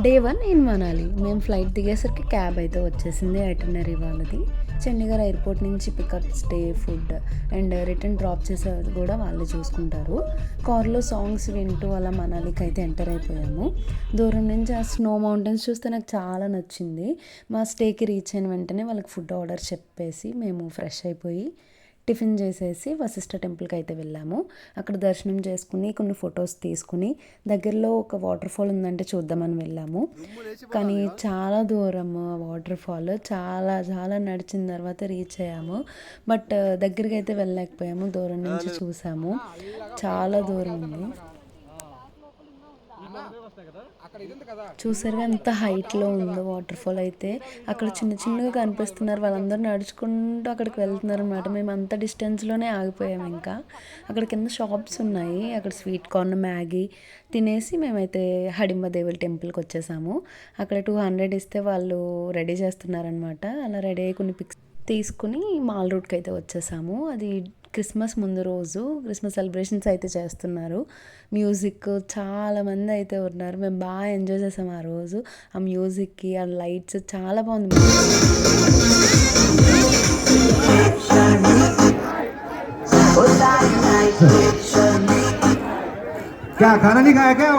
Day 1 in Manali. మేము flight దిగేసరికి cab అయితే వచ్చేసింది ఐటినరీ వాళ్ళది. చండీగఢ్ ఎయిర్పోర్ట్ నుంచి pickup, stay, food and return drop చేసేది కూడా వాళ్ళే చూసుకుంటారు. కార్లో సాంగ్స్ వింటూ అలా మనాలికి అయితే ఎంటర్ అయిపోయాము. దూరం నుంచి ఆ స్నో మౌంటైన్స్ చూస్తే నాకు చాలా నచ్చింది. మా స్టేకి రీచ్ అయిన వెంటనే వాళ్ళకి ఫుడ్ ఆర్డర్ చెప్పేసి మేము ఫ్రెష్ అయిపోయి టిఫిన్ చేసేసి వశిష్ఠ టెంపుల్కి అయితే వెళ్ళాము. అక్కడ దర్శనం చేసుకుని కొన్ని ఫొటోస్ తీసుకుని దగ్గరలో ఒక వాటర్ ఫాల్ ఉందంటే చూద్దామని వెళ్ళాము. కానీ చాలా దూరం వాటర్ ఫాల్, చాలా చాలా నడిచిన తర్వాత రీచ్ అయ్యాము. బట్ దగ్గరికి అయితే వెళ్ళలేకపోయాము, దూరం నుంచి చూసాము. చాలా దూరం ఉంది. చూసారుగా ఎంత హైట్లో ఉందో వాటర్ ఫాల్ అయితే. అక్కడ చిన్న చిన్నగా కనిపిస్తున్నారు, వాళ్ళందరూ నడుచుకుంటూ అక్కడికి వెళ్తున్నారు అనమాట. మేము అంత డిస్టెన్స్లోనే ఆగిపోయాము. ఇంకా అక్కడ కింద షాప్స్ ఉన్నాయి, అక్కడ స్వీట్ కార్న్, మ్యాగీ తినేసి మేమైతే హడింబ దేవుడి టెంపుల్కి వచ్చేసాము. అక్కడ 200 ఇస్తే వాళ్ళు రెడీ చేస్తున్నారనమాట. అలా రెడీ అయ్యి కొన్ని పిక్స్ తీసుకుని మాల్ రూట్కి అయితే వచ్చేసాము. అది క్రిస్మస్ ముందు రోజు, క్రిస్మస్ సెలబ్రేషన్స్ అయితే చేస్తున్నారు. మ్యూజిక్ చాలామంది అయితే ఉన్నారు. మేము బాగా ఎంజాయ్ చేసాము ఆ రోజు. ఆ మ్యూజిక్కి, ఆ లైట్స్ చాలా బాగుంది. क्या खाना नहीं खाया क्या?